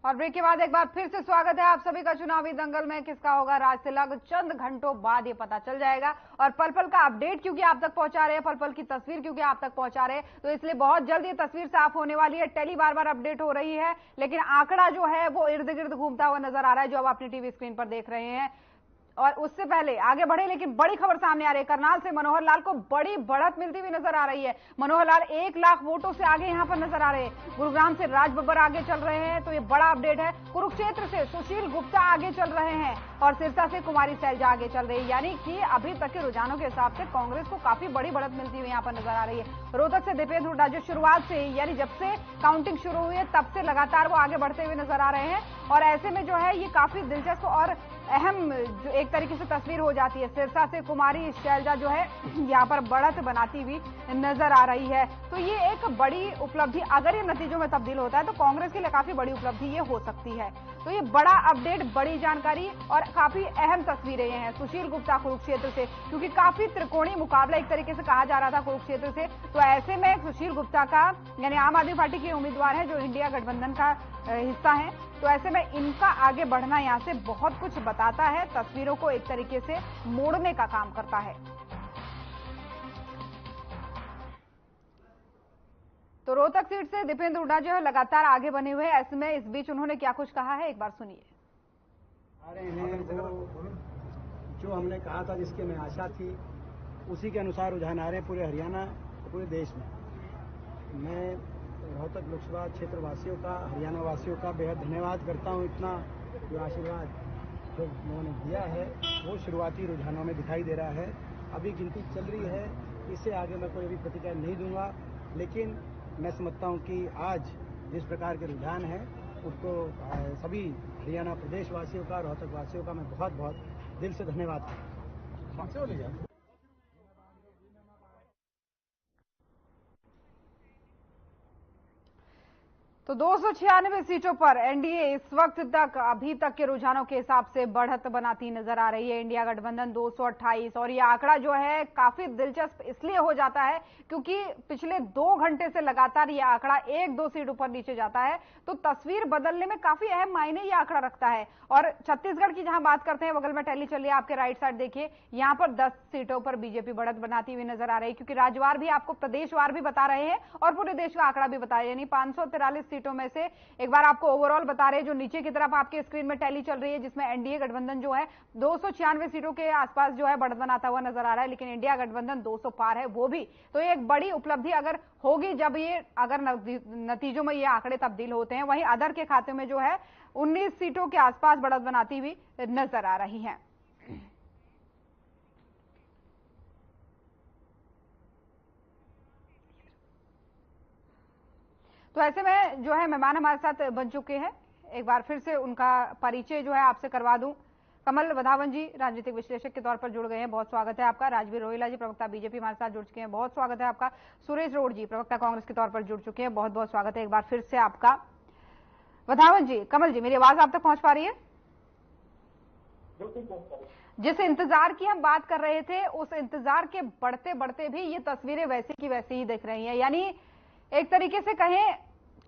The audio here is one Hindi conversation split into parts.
और ब्रेक के बाद एक बार फिर से स्वागत है आप सभी का चुनावी दंगल में। किसका होगा राज तिलक, चंद घंटों बाद ये पता चल जाएगा। और पल पल का अपडेट क्योंकि आप तक पहुंचा रहे हैं, पल पल की तस्वीर क्योंकि आप तक पहुंचा रहे हैं, तो इसलिए बहुत जल्द ये तस्वीर साफ होने वाली है। टेली बार बार अपडेट हो रही है, लेकिन आंकड़ा जो है वो इर्द गिर्द घूमता हुआ नजर आ रहा है, जो आप अपनी टीवी स्क्रीन पर देख रहे हैं। और उससे पहले आगे बढ़े, लेकिन बड़ी खबर सामने आ रही है। करनाल से मनोहर लाल को बड़ी बढ़त मिलती हुई नजर आ रही है। मनोहर लाल 1 लाख वोटों से आगे यहां पर नजर आ रहे हैं। गुरुग्राम से राज बब्बर आगे चल रहे हैं, तो ये बड़ा अपडेट है। कुरुक्षेत्र से सुशील गुप्ता आगे चल रहे हैं और सिरसा से कुमारी सैलजा आगे चल रही है। यानी कि अभी तक के रुझानों के हिसाब से कांग्रेस को काफी बड़ी बढ़त मिलती हुई यहां पर नजर आ रही है। रोहतक से दीपेंद्र हुड्डा जो शुरुआत से ही, यानी जब से काउंटिंग शुरू हुई है तब से लगातार वो आगे बढ़ते हुए नजर आ रहे हैं। और ऐसे में जो है ये काफी दिलचस्प और अहम जो एक तरीके से तस्वीर हो जाती है। सिरसा से कुमारी शैलजा जो है यहाँ पर बढ़त बनाती हुई नजर आ रही है। तो ये एक बड़ी उपलब्धि, अगर ये नतीजों में तब्दील होता है तो कांग्रेस के लिए काफी बड़ी उपलब्धि ये हो सकती है। तो ये बड़ा अपडेट, बड़ी जानकारी और काफी अहम तस्वीरें ये हैं सुशील गुप्ता कुरुक्षेत्र से, क्योंकि काफी त्रिकोणीय मुकाबला एक तरीके से कहा जा रहा था कुरुक्षेत्र से। तो ऐसे में सुशील गुप्ता का, यानी आम आदमी पार्टी के उम्मीदवार हैं जो इंडिया गठबंधन का हिस्सा है, तो ऐसे में इनका आगे बढ़ना यहां से बहुत कुछ बताता है, तस्वीरों को एक तरीके से मोड़ने का काम करता है। तो रोहतक सीट से दीपेंद्र हुड्डा जो है लगातार आगे बने हुए हैं। ऐसे में इस बीच उन्होंने क्या कुछ कहा है, एक बार सुनिए। जो हमने कहा था, जिसकी हमें आशा थी, उसी के अनुसार रुझान आ रहे हैं पूरे हरियाणा, पूरे देश में। मैं रोहतक लोकसभा क्षेत्र वासियों का, हरियाणा वासियों का बेहद धन्यवाद करता हूं। इतना जो आशीर्वाद जो लोगों ने दिया है वो शुरुआती रुझानों में दिखाई दे रहा है। अभी गिनती चल रही है, इससे आगे मैं कोई भी प्रतिक्रिया नहीं दूंगा, लेकिन मैं समझता हूं कि आज जिस प्रकार के रुझान है उसको सभी हरियाणा प्रदेश वासियों का, रोहतक वासियों का मैं बहुत बहुत दिल से धन्यवाद करता हूँ। तो 296 सीटों पर एनडीए इस वक्त तक, अभी तक के रुझानों के हिसाब से बढ़त बनाती नजर आ रही है। इंडिया गठबंधन 228, और ये आंकड़ा जो है काफी दिलचस्प इसलिए हो जाता है क्योंकि पिछले 2 घंटे से लगातार ये आंकड़ा 1-2 सीट ऊपर नीचे जाता है, तो तस्वीर बदलने में काफी अहम मायने ये आंकड़ा रखता है। और छत्तीसगढ़ की जहां बात करते हैं, बगल में टैली चल रही है आपके राइट साइड, देखिए यहां पर 10 सीटों पर बीजेपी बढ़त बनाती हुई नजर आ रही है, क्योंकि राज्यवार भी आपको प्रदेशवार भी बता रहे हैं और पूरे देश का आंकड़ा भी बता रहे हैं। यानी 543 सीटों में से एक बार आपको ओवरऑल बता रहे हैं, जो नीचे की तरफ आपके स्क्रीन में टैली चल रही है, जिसमें एनडीए गठबंधन जो है 296 सीटों के आसपास जो है बढ़त बनाता हुआ नजर आ रहा है, लेकिन इंडिया गठबंधन 200 पार है वो भी। तो एक बड़ी उपलब्धि अगर होगी जब ये, अगर नतीजों में ये आंकड़े तब्दील होते हैं। वहीं अदर के खाते में जो है 19 सीटों के आसपास बढ़त बनाती हुई नजर आ रही है। तो ऐसे में जो है मेहमान हमारे साथ बन चुके हैं, एक बार फिर से उनका परिचय जो है आपसे करवा दूं। कमल वधावन जी राजनीतिक विश्लेषक के तौर पर जुड़ गए हैं, बहुत स्वागत है आपका। राजवीर रोहिला जी प्रवक्ता बीजेपी हमारे साथ जुड़ चुके हैं, बहुत स्वागत है आपका। सुरेश रोड जी प्रवक्ता कांग्रेस के तौर पर जुड़ चुके हैं, बहुत बहुत स्वागत है एक बार फिर से आपका। वधावन जी, कमल जी, मेरी आवाज आप तक पहुंच पा रही है? जिस इंतजार की हम बात कर रहे थे, उस इंतजार के बढ़ते बढ़ते भी ये तस्वीरें वैसी की वैसी ही दिख रही हैं। यानी एक तरीके से कहें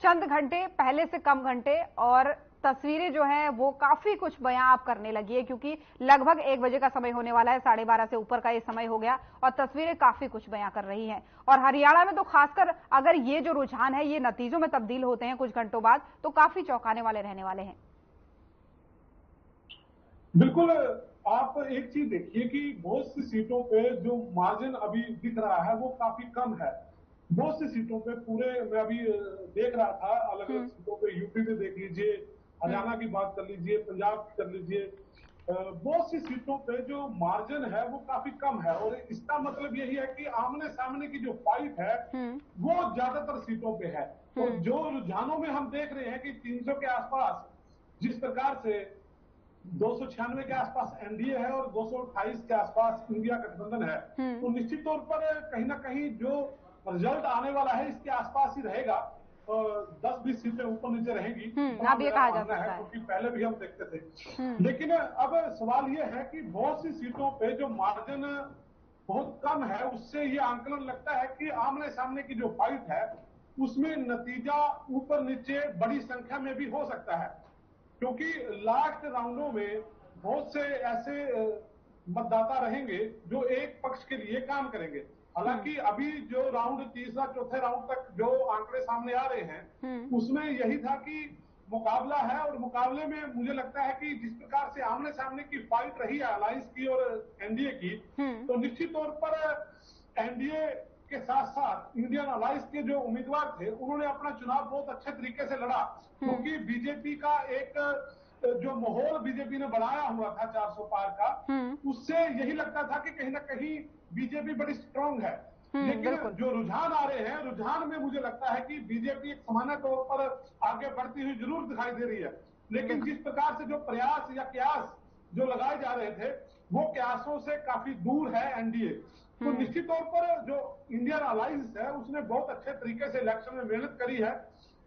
चंद घंटे पहले से कम घंटे, और तस्वीरें जो हैं वो काफी कुछ बयां आप करने लगी है, क्योंकि लगभग 1 बजे का समय होने वाला है, 12:30 से ऊपर का ये समय हो गया और तस्वीरें काफी कुछ बयां कर रही हैं। और हरियाणा में तो खासकर अगर ये जो रुझान है ये नतीजों में तब्दील होते हैं कुछ घंटों बाद, तो काफी चौंकाने वाले रहने वाले हैं। बिल्कुल, आप एक चीज देखिए कि बहुत सी सीटों पे जो मार्जिन अभी दिख रहा है वो काफी कम है। बहुत सी सीटों पे पूरे, मैं अभी देख रहा था अलग अलग सीटों पे, यूपी में देख लीजिए, हरियाणा की बात कर लीजिए, पंजाब की कर लीजिए, बहुत सी सीटों पे जो मार्जिन है वो काफी कम है। और इसका मतलब यही है कि आमने सामने की जो फाइट है वो ज्यादातर सीटों पे है। और जो रुझानों में हम देख रहे हैं कि 300 के आसपास जिस प्रकार से 296 के आसपास एनडीए है और 228 के आसपास इंडिया गठबंधन है, तो निश्चित तौर पर कहीं ना कहीं जो रिजल्ट आने वाला है इसके आसपास ही रहेगा। 10-20 सीटें ऊपर नीचे रहेंगी, अब ये कहा जा सकता है, क्योंकि पहले भी हम देखते थे। लेकिन अब सवाल ये है कि बहुत सी सीटों पे जो मार्जिन बहुत कम है, उससे ये आंकलन लगता है कि आमने सामने की जो फाइट है उसमें नतीजा ऊपर नीचे बड़ी संख्या में भी हो सकता है। क्योंकि लास्ट राउंडों में बहुत से ऐसे मतदाता रहेंगे जो एक पक्ष के लिए काम करेंगे। हालांकि अभी जो राउंड तीसरा चौथे राउंड तक जो आंकड़े सामने आ रहे हैं उसमें यही था कि मुकाबला है, और मुकाबले में मुझे लगता है कि जिस प्रकार से आमने सामने की फाइट रही है अलायंस की और एनडीए की, तो निश्चित तौर पर एनडीए के साथ साथ इंडियन अलायंस के जो उम्मीदवार थे उन्होंने अपना चुनाव बहुत अच्छे तरीके से लड़ा, क्योंकि बीजेपी का एक जो माहौल बीजेपी ने बनाया हुआ था 400 पार का, उससे यही लगता था कि कहीं ना कहीं बीजेपी बड़ी स्ट्रांग है। लेकिन जो रुझान आ रहे हैं, रुझान में मुझे लगता है कि बीजेपी एक सामान्य तौर पर आगे बढ़ती हुई जरूर दिखाई दे रही है, लेकिन जिस प्रकार से जो प्रयास या कयास जो लगाए जा रहे थे वो कयासों से काफी दूर है एनडीए। तो निश्चित तौर पर जो इंडियन अलायंस है उसने बहुत अच्छे तरीके से इलेक्शन में मेहनत करी है।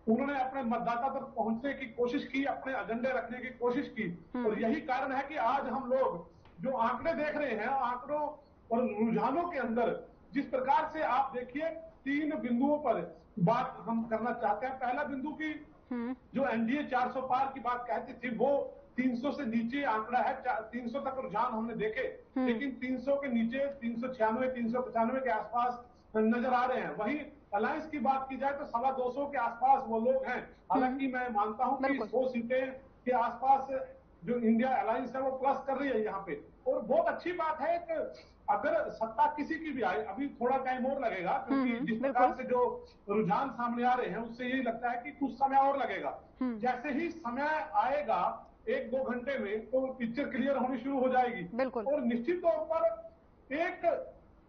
उन्होंने अपने मतदाता तक पहुंचने की कोशिश की, अपने एजेंडे रखने की कोशिश की, और यही कारण है कि आज हम लोग जो आंकड़े देख रहे हैं, आंकड़ों और रुझानों के अंदर जिस प्रकार से आप देखिए 3 बिंदुओं पर बात हम करना चाहते हैं। पहला बिंदु की जो एनडीए 400 पार की बात कहती थी वो 300 से नीचे आंकड़ा है। 300 तक रुझान हमने देखे, लेकिन 300 के नीचे 396 395 के आसपास नजर आ रहे हैं। वहीं अलायंस की बात की जाए तो 225 के आसपास वो लोग हैं। हालांकि मैं मानता हूं कि 100 सीटें के आसपास जो इंडिया अलायंस है वो प्लस कर रही है यहाँ पे, और बहुत अच्छी बात है कि अगर सत्ता किसी की भी आए, अभी थोड़ा टाइम और लगेगा, क्योंकि जिस प्रकार से जो रुझान सामने आ रहे हैं उससे यही लगता है कि कुछ समय और लगेगा। जैसे ही समय आएगा 1-2 घंटे में तो पिक्चर क्लियर होनी शुरू हो जाएगी, और निश्चित तौर पर एक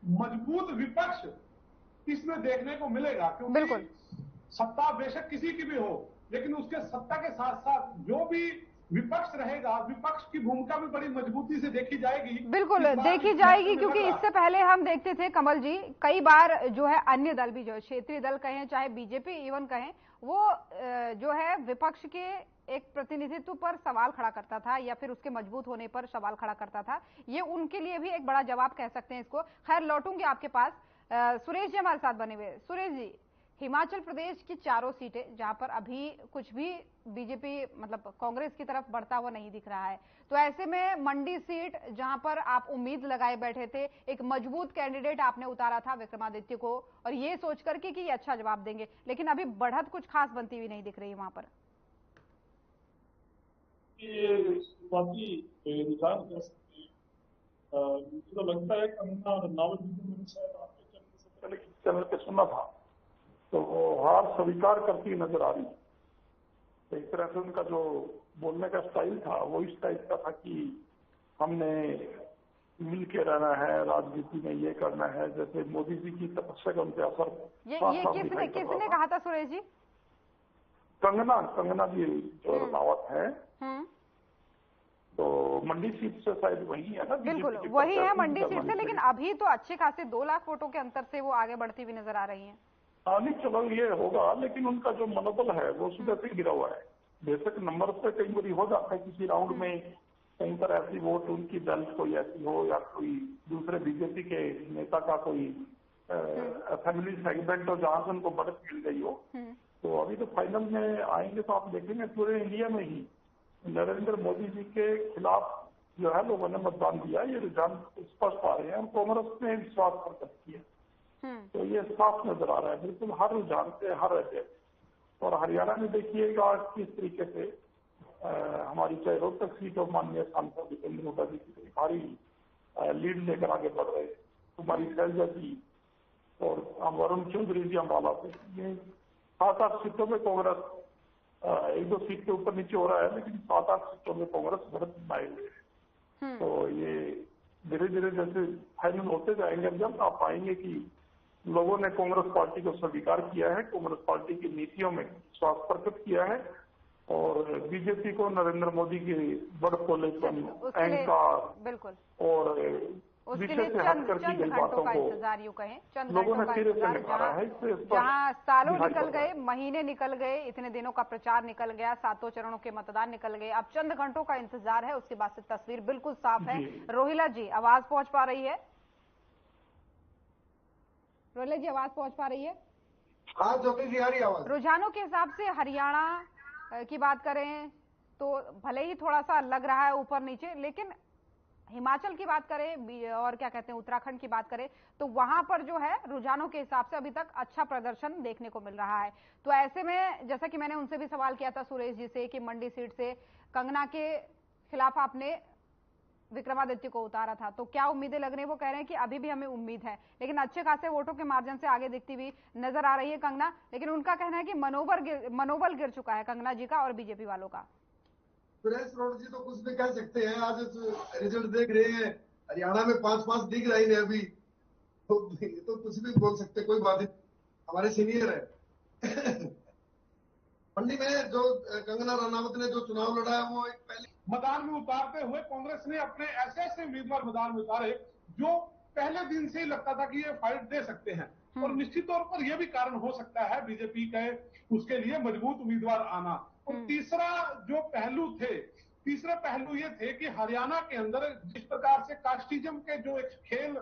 मजबूत विपक्ष इसमें देखने को मिलेगा, क्योंकि सत्ता बेशक किसी की भी हो, लेकिन उसके सत्ता के साथ साथ जो भी विपक्ष रहेगा, विपक्ष की भूमिका भी बड़ी मजबूती से देखी जाएगी। बिल्कुल देखी जाएगी, क्योंकि इससे पहले हम देखते थे कमल जी, कई बार जो है अन्य दल भी, जो क्षेत्रीय दल कहें चाहे बीजेपी इवन कहें, वो जो है विपक्ष के एक प्रतिनिधित्व पर सवाल खड़ा करता था या फिर उसके मजबूत होने पर सवाल खड़ा करता था। ये उनके लिए भी एक बड़ा जवाब कह सकते हैं इसको। खैर लौटूंगी आपके पास। सुरेश जी हमारे साथ बने हुए। सुरेश जी, हिमाचल प्रदेश की 4 सीटें जहां पर अभी कुछ भी बीजेपी मतलब कांग्रेस की तरफ बढ़ता हुआ नहीं दिख रहा है, तो ऐसे में मंडी सीट जहां पर आप उम्मीद लगाए बैठे थे, एक मजबूत कैंडिडेट आपने उतारा था विक्रमादित्य को, और ये सोच करके कि ये अच्छा जवाब देंगे, लेकिन अभी बढ़त कुछ खास बनती हुई नहीं दिख रही है वहां पर। ये शुरुआती रुझान कह सकते हैं। मुझे तो लगता है कंगना रनावत जी को मैंने शायद आपके चैनल से पहले किसी चैनल पे सुना था, तो वो हार स्वीकार करती नजर आ रही है। तो एक तरह से उनका जो बोलने का स्टाइल था वो इस टाइप का था कि हमने मिल के रहना है, राजनीति में ये करना है, जैसे मोदी जी की तपस्या का उनके असर। ये किसने कहा था सुरेश जी? कंगना जी जो रनावत है, तो मंडी सीट से शायद वही है ना? बिल्कुल वही है मंडी सीट से, लेकिन अभी तो अच्छे खासे 2 लाख वोटों के अंतर से वो आगे बढ़ती हुई नजर आ रही है। नहीं चलो ये होगा, लेकिन उनका जो मनोबल है वो सुबह से गिरा हुआ है। बेशक नंबर से कई बार हो जाता है किसी राउंड में, कहीं पर ऐसी वोट उनकी दल कोई ऐसी हो या कोई दूसरे बीजेपी के नेता का कोई फैमिली सेगमेंट हो जहां से उनको बढ़त मिल गई हो। तो अभी तो फाइनल में आएंगे तो आप देखेंगे पूरे इंडिया में ही नरेंद्र मोदी जी के खिलाफ जो है लोगों ने मतदान दिया। ये रुझान स्पष्ट आ रहे हैं, और कांग्रेस ने विश्वास प्रकट किया, तो ये साफ नजर आ रहा है बिल्कुल हर रुझान से, हर एजेंट। और हरियाणा में देखिएगा किस तरीके से हमारी चाहे रोहतक सीट और माननीय सांसद दीपेंद्र हुड्डा जी की भारी लीड लेकर आगे बढ़ रहे हैं। कुमारी शैलजा जी और वरुण चौधरी जी अम्बाला से, ये 7-8 सीटों में कांग्रेस 1-2 सीट के ऊपर नीचे हो रहा है, लेकिन 7-8 सीटों में कांग्रेस बढ़त बनाए हुए है। तो ये धीरे धीरे जैसे फाइनल होते जाएंगे, जब आप पाएंगे कि लोगों ने कांग्रेस पार्टी को स्वीकार किया है, कांग्रेस पार्टी की नीतियों में विश्वास प्रकट किया है, और बीजेपी को नरेंद्र मोदी की बड़पोलेपन, अहंकार बिल्कुल और विषय से हटकर की गई बातों को इंतजार यूं कहें, चंद लोगों घंटों ने का सिरे से इंतजार, निकाला है। जहां सालों निकल गए, महीने निकल गए, इतने दिनों का प्रचार निकल गया, 7 चरणों के मतदान निकल गए, अब चंद घंटों का इंतजार है, उसके बाद से तस्वीर बिल्कुल साफ है। रोहिला जी आवाज पहुंच पा रही है? रोहिला जी आवाज पहुंच पा रही है? हाँ ज्योति जी आ रही आवाज। रुझानों के हिसाब से हरियाणा की बात करें तो भले ही थोड़ा सा लग रहा है ऊपर नीचे, लेकिन हिमाचल की बात करें और क्या कहते हैं उत्तराखंड की बात करें तो वहां पर जो है रुझानों के हिसाब से अभी तक अच्छा प्रदर्शन देखने को मिल रहा है। तो ऐसे में जैसा कि मैंने उनसे भी सवाल किया था सुरेश जी से कि मंडी सीट से कंगना के खिलाफ आपने विक्रमादित्य को उतारा था, तो क्या उम्मीदें लग रही है? वो कह रहे हैं कि अभी भी हमें उम्मीद है, लेकिन अच्छे खासे वोटों के मार्जिन से आगे दिखती हुई नजर आ रही है कंगना। लेकिन उनका कहना है कि मनोबल गिर चुका है कंगना जी का और बीजेपी वालों का। सुरेश रोड जी तो कुछ भी कह सकते हैं। आज रिजल्ट देख रहे हैं, हरियाणा में 5-5 दिख रही है अभी, तो कुछ भी बोल सकते, कोई बात नहीं, हमारे सीनियर है। मंडी में जो कंगना रनावत ने जो चुनाव लड़ा है वो एक पहले मैदान में उतारते हुए कांग्रेस ने अपने ऐसे ऐसे उम्मीदवार मैदान में उतारे जो पहले दिन से ही लगता था कि ये फाइट दे सकते हैं। और निश्चित तौर पर यह भी कारण हो सकता है बीजेपी के उसके लिए मजबूत उम्मीदवार आना। और तीसरा जो पहलू थे, तीसरे पहलू ये थे कि हरियाणा के अंदर जिस प्रकार से कास्टिज्म के जो एक खेल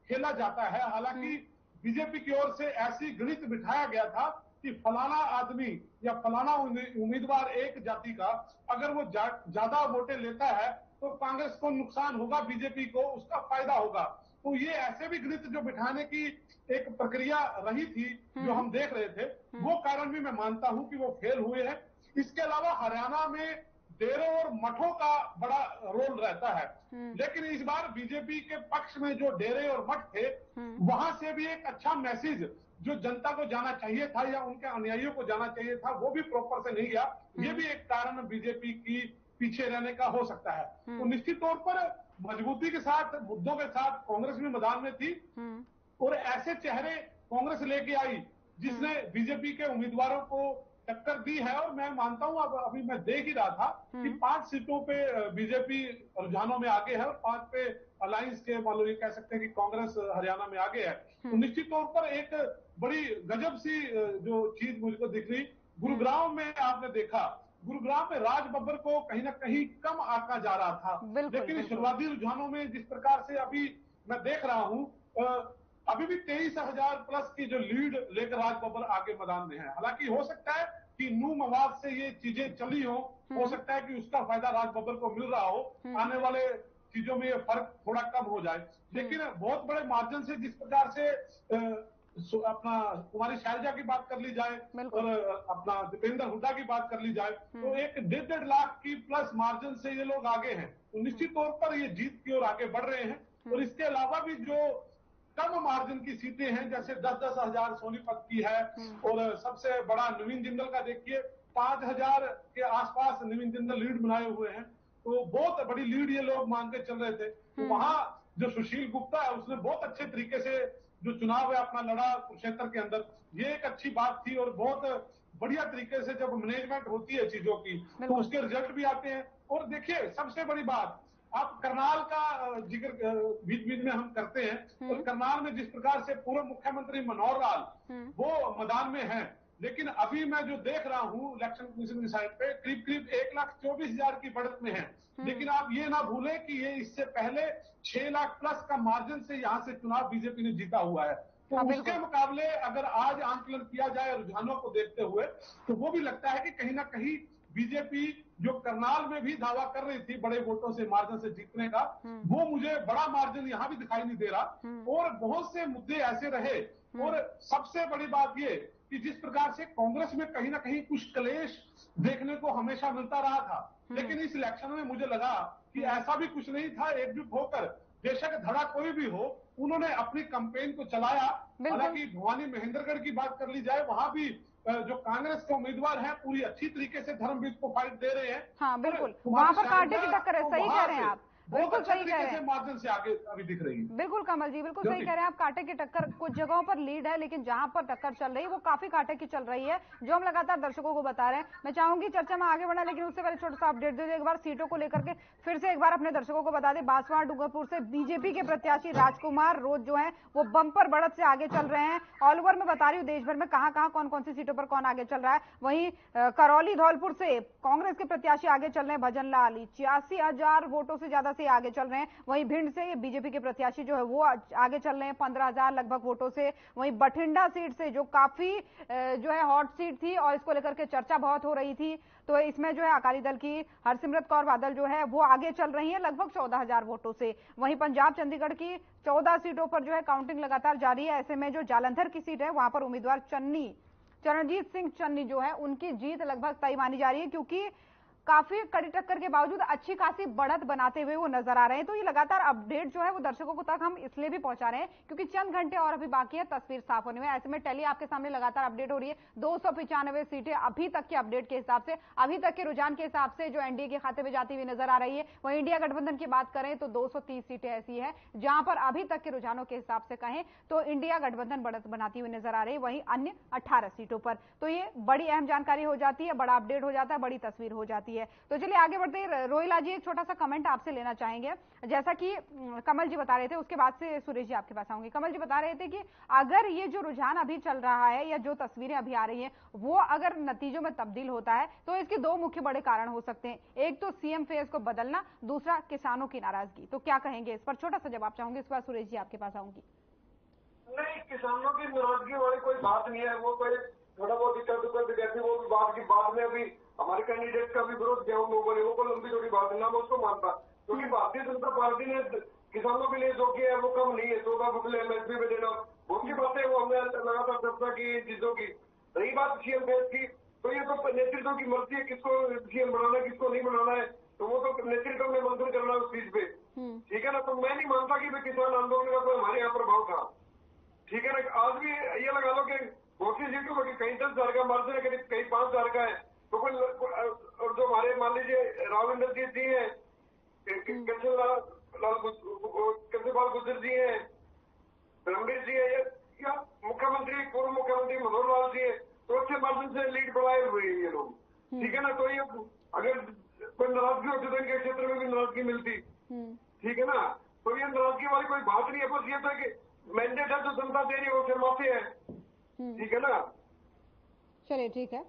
खेला जाता है, हालांकि बीजेपी की ओर से ऐसी गणित बिठाया गया था कि फलाना आदमी या फलाना उम्मीदवार एक जाति का अगर वो ज्यादा वोटें लेता है तो कांग्रेस को नुकसान होगा, बीजेपी को उसका फायदा होगा। तो ये ऐसे भी गणित जो बिठाने की एक प्रक्रिया रही थी जो हम देख रहे थे, वो कारण भी मैं मानता हूं कि वो फेल हुए हैं। इसके अलावा हरियाणा में डेरों और मठों का बड़ा रोल रहता है, लेकिन इस बार बीजेपी के पक्ष में जो डेरे और मठ थे वहां से भी एक अच्छा मैसेज जो जनता को जाना चाहिए था या उनके अनुयायियों को जाना चाहिए था वो भी प्रॉपर से नहीं गया। ये भी एक कारण बीजेपी की पीछे रहने का हो सकता है। तो निश्चित तौर पर मजबूती के साथ मुद्दों के साथ कांग्रेस भी मैदान में थी और ऐसे चेहरे कांग्रेस लेके आई जिसने बीजेपी के उम्मीदवारों को टक्कर दी है। और मैं मानता हूं, अब अभी मैं देख ही रहा था कि 5 सीटों पे बीजेपी रुझानों में आगे है और 5 पे अलायंस के मान लो ये कह सकते हैं कि कांग्रेस हरियाणा में आगे है। तो निश्चित तौर पर एक बड़ी गजब सी जो चीज मुझको दिख रही, गुरुग्राम में आपने देखा, गुरुग्राम में राज बब्बर को कहीं ना कहीं कम आंका जा रहा था, लेकिन शुरुआती रुझानों में जिस प्रकार से अभी मैं देख रहा हूं, अभी भी 23,000 प्लस की जो लीड लेकर राज बब्बर आगे मैदान में है। हालांकि हो सकता है कि नू मवाद से ये चीजें चली हो सकता है कि उसका फायदा राज बब्बर को मिल रहा हो, आने वाले चीजों में ये फर्क थोड़ा कम हो जाए। लेकिन बहुत बड़े मार्जिन से जिस प्रकार से अपना कुमारी शैलजा की बात कर ली जाए और अपना दीपेंद्र हुड्डा की बात कर ली जाए तो एक 1.5 लाख की प्लस मार्जिन से ये लोग आगे हैं। तो निश्चित तौर पर ये जीत की ओर आगे बढ़ रहे हैं। और इसके अलावा भी जो कम मार्जिन की सीटें हैं जैसे 10-10 हजार सोनीपत की है और सबसे बड़ा नवीन जिंदल का देखिए 5,000 के आसपास नवीन जिंदल लीड बनाए हुए हैं। तो बहुत बड़ी लीड ये लोग मान के चल रहे थे। तो वहां जो सुशील गुप्ता है उसने बहुत अच्छे तरीके से जो चुनाव है अपना लड़ा कुरुक्षेत्र के अंदर, ये एक अच्छी बात थी। और बहुत बढ़िया तरीके से जब मैनेजमेंट होती है चीजों की तो उसके रिजल्ट भी आते हैं। और देखिए सबसे बड़ी बात, आप करनाल का जिक्र बीच बीच में हम करते हैं और करनाल में जिस प्रकार से पूर्व मुख्यमंत्री मनोहर लाल वो मैदान में हैं, लेकिन अभी मैं जो देख रहा हूं इलेक्शन कमीशन की साइड पे करीब करीब 1,24,000 की बढ़त में है। लेकिन आप ये ना भूलें कि ये इससे पहले 6 लाख प्लस का मार्जिन से यहाँ से चुनाव बीजेपी ने जीता हुआ है। तो उसके मुकाबले अगर आज आंकलन किया जाए रुझानों को देखते हुए तो वो भी लगता है कि कहीं ना कहीं बीजेपी जो करनाल में भी दावा कर रही थी बड़े वोटों से मार्जिन से जीतने का, वो मुझे बड़ा मार्जिन यहां भी दिखाई नहीं दे रहा। और बहुत से मुद्दे ऐसे रहे। और सबसे बड़ी बात ये कि जिस प्रकार से कांग्रेस में कहीं ना कहीं कुछ क्लेश देखने को हमेशा मिलता रहा था, लेकिन इस इलेक्शन में मुझे लगा कि ऐसा भी कुछ नहीं था। एकजुट होकर बेशक धड़ा कोई भी हो, उन्होंने अपनी कैंपेन को चलाया। हालांकि भवानी महेंद्रगढ़ की बात कर ली जाए, वहां भी जो कांग्रेस के उम्मीदवार हैं पूरी अच्छी तरीके से धर्मवीर को फाइट दे रहे हैं। हाँ बिल्कुल, वहां पर कांटे की टक्कर है, सही कह रहे हैं आप, बिल्कुल सही कह रहे हैं। मार्जिन से आगे अभी दिख रही है। बिल्कुल कमल जी, बिल्कुल सही कह रहे हैं आप, कांटे की टक्कर कुछ जगहों पर लीड है, लेकिन जहां पर टक्कर चल रही है वो काफी कांटे की चल रही है, जो हम लगातार दर्शकों को बता रहे हैं। मैं चाहूंगी चर्चा में आगे बढ़ना, लेकिन उससे पहले छोटा सा अपडेट दे दे एक बार सीटों को लेकर के, फिर से एक बार अपने दर्शकों को बता दें। बांसवाड़ा डूंगरपुर से बीजेपी के प्रत्याशी राजकुमार रोज जो है वो बंपर बढ़त से आगे चल रहे हैं। ऑल ओवर में बता रही हूँ देश भर में कहां कहां कौन कौन सी सीटों पर कौन आगे चल रहा है। वहीं करौली धौलपुर से कांग्रेस के प्रत्याशी आगे चल रहे हैं भजन लाल, 86,000 वोटों से ज्यादा से आगे चल रहे हैं। वहीं भिंड से बीजेपी के प्रत्याशी जो है वो आगे चल रहे हैं 15,000 लगभग वोटों से। वहीं बठिंडा सीट से जो काफी जो है हॉट सीट थी और इसको लेकर के चर्चा बहुत हो रही थी, तो इसमें जो है अकाली दल की हरसिमरत कौर बादल जो है वो आगे चल रही है लगभग 14,000 वोटों से। वहीं पंजाब चंडीगढ़ की 14 सीटों पर जो है काउंटिंग लगातार जारी है। ऐसे में जो जालंधर की सीट है वहां पर उम्मीदवार चरणजीत सिंह चन्नी जो है उनकी जीत लगभग तय मानी जा रही है, क्योंकि काफी कड़ी टक्कर के बावजूद अच्छी खासी बढ़त बनाते हुए वो नजर आ रहे हैं। तो ये लगातार अपडेट जो है वो दर्शकों को तक हम इसलिए भी पहुंचा रहे हैं क्योंकि चंद घंटे और अभी बाकी है तस्वीर साफ होने में। ऐसे में टेली आपके सामने लगातार अपडेट हो रही है। 295 सीटें अभी तक के अपडेट के हिसाब से, अभी तक के रुझान के हिसाब से जो एनडीए के खाते में जाती हुई नजर आ रही है। वहीं इंडिया गठबंधन की बात करें तो 230 सीटें ऐसी है जहां पर अभी तक के रुझानों के हिसाब से कहें तो इंडिया गठबंधन बढ़त बनाती हुई नजर आ रही है। वहीं अन्य 18 सीटों पर तो ये बड़ी अहम जानकारी हो जाती है, बड़ा अपडेट हो जाता है, बड़ी तस्वीर हो जाती है। तो चलिए आगे बढ़ते हैं। रोहिला जी, एक छोटा सा कमेंट आपसे लेना चाहेंगे। जैसा कि कमल जी बता रहे थे, उसके बाद से सुरेश जी आपके पास आऊंगी। कमल जी बता रहे थे कि अगर ये जो रुझान अभी चल रहा है या जो तस्वीरें अभी आ रही हैं वो अगर नतीजों में तब्दील होता है तो इसके दो मुख्य बड़े कारण हो सकते हैं। एक तो सीएम फेज को बदलना, दूसरा किसानों की नाराजगी। तो क्या कहेंगे इस पर? छोटा सा जवाब चाहूंगी, इसके बाद सुरेश जी आपके पास आऊंगी। नहीं, किसानों की नाराजगी वाली कोई बात नहीं है। वो कोई थोड़ा बहुत दिक्कत जैसे वो बात की बाद में अभी हमारे कैंडिडेट का भी विरोध किया वो कोई लंबी छोटी बात नहीं, मैं उसको मानता, क्योंकि भारतीय जनता पार्टी ने किसानों के लिए जो किया है वो कम नहीं है। 14 बुकले एमएसपी में देना, बहुत की बातें वो हमने लगातार चर्चा की चीजों की। रही बात सीएम फेज की, तो ये तो नेतृत्व की मर्जी है किसको सीएम बनाना है किसको नहीं बनाना है, तो वो तो नेतृत्व में मंथन करना है उस चीज पे, ठीक है ना। तो मैं नहीं मानता कि किसान आंदोलन का कोई हमारे यहाँ प्रभाव था, ठीक है ना। आज भी ये लगा लो कि बहुत सी सीटों पर कहीं 10,000 का मार्जिन है, कहीं 5,000 का है, तो कोई और जो हमारे मान लीजिए राविंदर जी हैं, कंसेपाल गुजर जी हैं, ब्रह्मवीर जी है या मुख्यमंत्री पूर्व मुख्यमंत्री मनोहर लाल जी है, तो अच्छे मार्जिन से लीड बढ़ाए हुए हैं ये लोग, ठीक है ना। तो ये अगर कोई नाराजगी होती तो इनके क्षेत्र में भी नाराजगी मिलती, ठीक है ना। तो ये नाराजगी वाली कोई बात नहीं है, बस ये था कि मैंडेट है जो जनता दे रही है वो शर्माते हैं, ठीक है ना। चलिए ठीक है,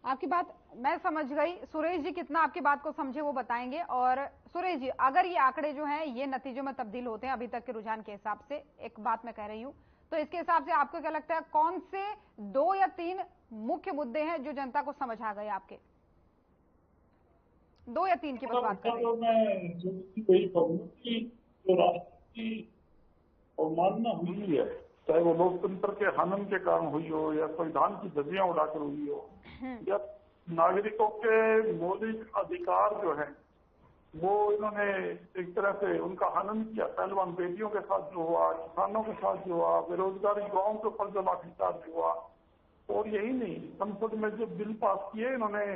आपकी बात मैं समझ गई। सुरेश जी कितना आपकी बात को समझे वो बताएंगे। और सुरेश जी, अगर ये आंकड़े जो हैं ये नतीजों में तब्दील होते हैं अभी तक के रुझान के हिसाब से, एक बात मैं कह रही हूं, तो इसके हिसाब से आपको क्या लगता है कौन से 2 या 3 मुख्य मुद्दे हैं जो जनता को समझ आ गए? आपके 2 या 3 की बस बात कर रही हूं। मैं जो वही कहूँ कि जो राष्ट्र की अवमानना हुई है, चाहे वो लोकतंत्र के हनन के कारण हुई हो या संविधान की धज्जियां उड़ाकर हुई हो या नागरिकों के मौलिक अधिकार जो है वो इन्होंने एक तरह से उनका हनन किया। पहलवान बेटियों के साथ जो हुआ, किसानों के साथ जो हुआ, बेरोजगारी युवाओं के ऊपर जो लाठीचार्ज हुआ, और यही नहीं, संसद में जो बिल पास किए इन्होंने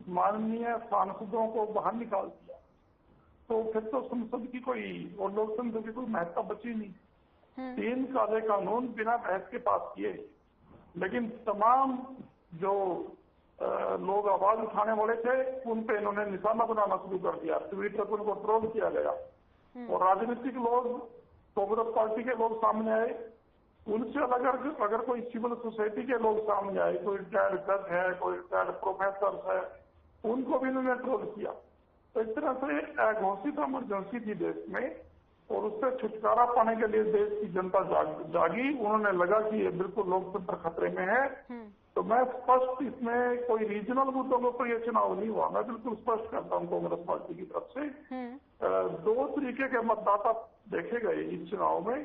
माननीय सांसदों को बाहर निकाल दिया, तो फिर तो संसद की कोई और लोकतंत्र की कोई महत्ता बची नहीं। 3 काले कानून बिना बहस के पास किए, लेकिन तमाम जो लोग आवाज उठाने वाले थे उन पे इन्होंने निशाना बनाना शुरू कर दिया। ट्विटर पर उनको ट्रोल किया गया और राजनीतिक लोग, कांग्रेस पार्टी के लोग सामने आए, उनसे अलग अगर कोई सिविल सोसाइटी के लोग सामने आए, कोई रिटायर्ड जज है, कोई रिटायर्ड प्रोफेसर है, उनको भी इन्होंने ट्रोल किया। तो इस तरह से घोषित इमरजेंसी थी देश में और उससे छुटकारा पाने के लिए देश की जनता जागी। उन्होंने लगा कि ये बिल्कुल लोकतंत्र खतरे में है। तो मैं स्पष्ट, इसमें कोई रीजनल मुद्दों पर यह चुनाव नहीं हुआ, मैं बिल्कुल स्पष्ट करता हूँ कांग्रेस पार्टी की तरफ से। 2 तरीके के मतदाता देखे गए इस चुनाव में।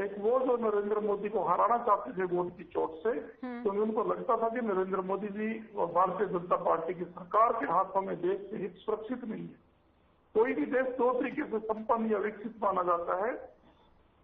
एक वो जो नरेंद्र मोदी को हराना चाहते थे वोट की चोट से, क्योंकि उनको लगता था कि नरेंद्र मोदी जी और भारतीय जनता पार्टी की सरकार के हाथों में देश के हित सुरक्षित नहीं है। कोई भी देश 2 तरीके से संपन्न या विकसित माना जाता है,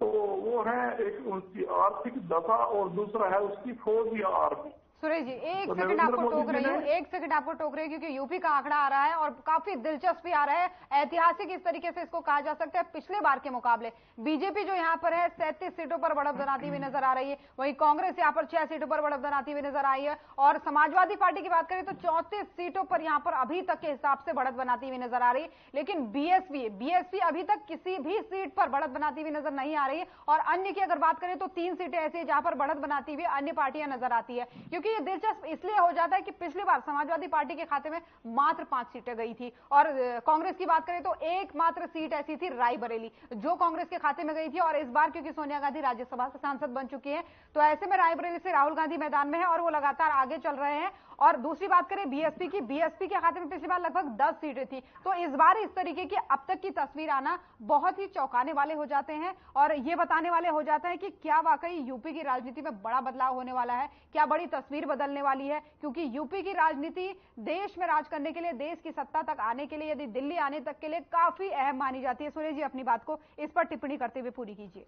तो वो है एक उसकी आर्थिक दशा और दूसरा है उसकी फौज या आर्मी। सुरेश जी, एक सेकंड आपको टोक रही हूँ, एक सेकंड आपको टोक रही हूँ, क्योंकि यूपी का आंकड़ा आ रहा है और काफी दिलचस्पी आ रहा है, ऐतिहासिक इस तरीके से इसको कहा जा सकता है। पिछले बार के मुकाबले बीजेपी जो यहाँ पर है 37 सीटों पर बढ़त बनाती हुई नजर आ रही है, वहीं कांग्रेस यहाँ पर 6 सीटों पर बढ़त बनाती हुई नजर आई है, और समाजवादी पार्टी की बात करें तो 34 सीटों पर यहाँ पर अभी तक के हिसाब से बढ़त बनाती हुई नजर आ रही है। लेकिन बीएसपी अभी तक किसी भी सीट पर बढ़त बनाती हुई नजर नहीं आ रही है। और अन्य की अगर बात करें तो 3 सीटें ऐसी है जहां पर बढ़त बनाती हुई अन्य पार्टियां नजर आती है, क्योंकि ये दिलचस्प इसलिए हो जाता है कि पिछली बार समाजवादी पार्टी के खाते में मात्र 5 सीटें गई थी, और कांग्रेस की बात करें तो एकमात्र सीट ऐसी थी रायबरेली जो कांग्रेस के खाते में गई थी। और इस बार क्योंकि सोनिया गांधी राज्यसभा से सांसद बन चुकी है, तो ऐसे में रायबरेली से राहुल गांधी मैदान में है और वो लगातार आगे चल रहे हैं। और दूसरी बात करें बीएसपी की, बीएसपी के खाते में पिछली बार लगभग 10 सीटें थी। तो इस बार इस तरीके की अब तक की तस्वीर आना बहुत ही चौंकाने वाले हो जाते हैं और ये बताने वाले हो जाता है कि क्या वाकई यूपी की राजनीति में बड़ा बदलाव होने वाला है, क्या बड़ी तस्वीर बदलने वाली है। क्योंकि यूपी की राजनीति देश में राज करने के लिए, देश की सत्ता तक आने के लिए, यदि दिल्ली आने तक के लिए काफी अहम मानी जाती है। सुरेश जी अपनी बात को इस पर टिप्पणी करते हुए पूरी कीजिए।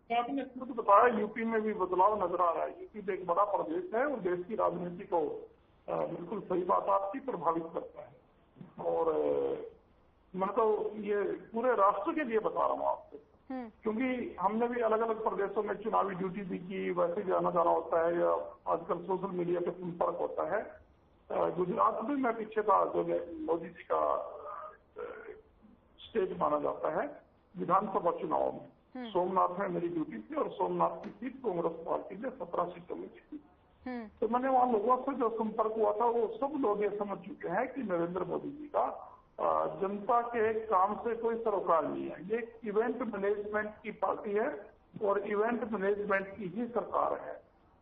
आपने खुद बताया यूपी में भी बदलाव नजर आ रहा है। यूपी एक बड़ा प्रदेश है और देश की राजनीति को बिल्कुल सही बात आपकी प्रभावित करता है। और मैं तो ये पूरे राष्ट्र के लिए बता रहा हूँ आपसे, क्योंकि हमने भी अलग अलग प्रदेशों में चुनावी ड्यूटी भी की, वैसे भी आना जाना होता है या आजकल सोशल मीडिया पे संपर्क होता है। गुजरात में मैं पीछे था, जो मोदी जी का स्टेट माना जाता है विधानसभा चुनाव में। सोमनाथ में मेरी ड्यूटी थी और सोमनाथ की सीट कांग्रेस पार्टी ने 17 सीटों में जीती। तो मैंने वहां लोगों से जो संपर्क हुआ था वो सब लोग ये समझ चुके हैं कि नरेंद्र मोदी जी का जनता के काम से कोई सरोकार नहीं है। ये इवेंट मैनेजमेंट की पार्टी है और इवेंट मैनेजमेंट की ही सरकार है।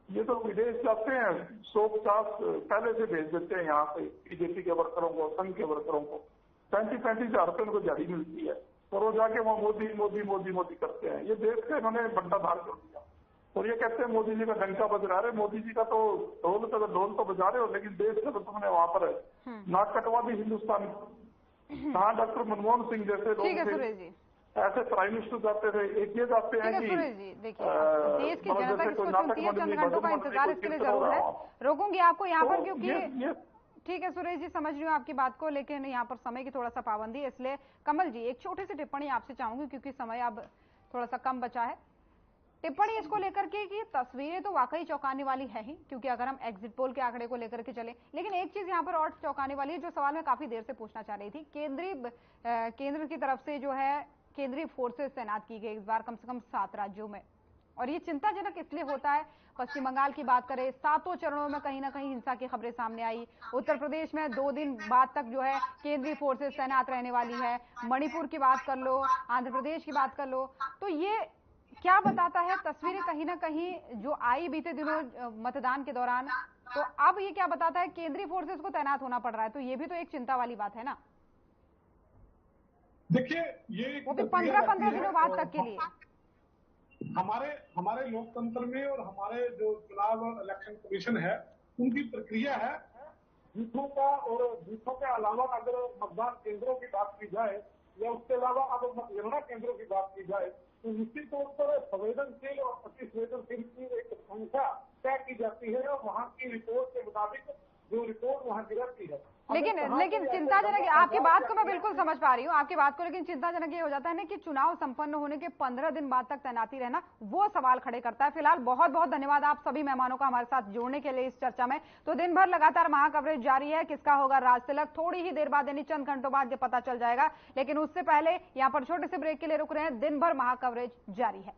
ये तो विदेश जाते हैं 150 पहले से भेज देते हैं यहाँ से बीजेपी के वर्करों को, संघ के वर्करों को 35-35 हजार रुपये उनको दिहाड़ी मिलती है और वो जाके वहाँ मोदी मोदी मोदी मोदी करते हैं। ये देश का इन्होंने बंटाधार कर दिया और ये कहते हैं मोदी जी का डंका बजा रहे। मोदी जी का तो ढोल तो बजा रहे हो, लेकिन देश का तो तुमने वहां पर नाक कटवा दी हिंदुस्तान। कहाँ डॉक्टर मनमोहन सिंह जैसे लोग थे, ऐसे प्राइम मिनिस्टर जाते थे। एक ये जाते हैं कि देश की जनता किसको चुनती है, चंद घंटों का इंतजार इसके लिए जरूर है। रोकूंगी आपको यहाँ पर क्योंकि ठीक है सुरेश जी, समझ रही हूँ आपकी बात को, लेकिन यहाँ पर समय की थोड़ा सा पाबंदी है, इसलिए कमल जी एक छोटी सी टिप्पणी आपसे चाहूंगी क्योंकि समय अब थोड़ा सा कम बचा है। टिप्पणी इसको लेकर के कि तस्वीरें तो वाकई चौंकाने वाली है ही, क्योंकि अगर हम एग्जिट पोल के आंकड़े को लेकर के चले, लेकिन एक चीज यहाँ पर और चौंकाने वाली है जो सवाल मैं काफी देर से पूछना चाह रही थी। केंद्र की तरफ से जो है केंद्रीय फोर्सेस तैनात की गई इस बार कम से कम 7 राज्यों में, और ये चिंताजनक इसलिए होता है। पश्चिम बंगाल की बात करें, 7 चरणों में कहीं ना कहीं हिंसा की खबरें सामने आई। उत्तर प्रदेश में 2 दिन बाद तक जो है केंद्रीय फोर्सेस तैनात रहने वाली है। मणिपुर की बात कर लो, आंध्र प्रदेश की बात कर लो, तो ये क्या बताता है तस्वीरें कहीं ना कहीं जो आई बीते दिनों मतदान के दौरान, तो अब ये क्या बताता है केंद्रीय फोर्सेस को तैनात होना पड़ रहा है, तो ये भी तो एक चिंता वाली बात है ना। देखिए ये वो भी 15-15 दिनों बाद तक के लिए हमारे लोकतंत्र में और हमारे जो चुनाव इलेक्शन कमीशन है उनकी प्रक्रिया है। बूथों का और बूथों के अलावा अगर मतदान केंद्रों की बात की जाए या उसके अलावा अगर मतगणना केंद्रों की बात की जाए तो निश्चित तौर पर संवेदनशील और अति संवेदनशील की एक संख्या तय की जाती है और वहाँ की रिपोर्ट के मुताबिक जो रिपोर्ट वहाँ गिरती है। लेकिन चिंताजनक, आपकी बात को मैं बिल्कुल समझ पा रही हूँ आपकी बात को, लेकिन चिंताजनक ये हो जाता है ना कि चुनाव संपन्न होने के 15 दिन बाद तक तैनाती रहना वो सवाल खड़े करता है। फिलहाल बहुत बहुत धन्यवाद आप सभी मेहमानों का हमारे साथ जुड़ने के लिए इस चर्चा में। तो दिन भर लगातार महाकवरेज जारी है, किसका होगा राज तिलक थोड़ी ही देर बाद यानी चंद घंटों बाद ये पता चल जाएगा, लेकिन उससे पहले यहाँ पर छोटे से ब्रेक के लिए रुक रहे हैं। दिन भर महाकवरेज जारी है।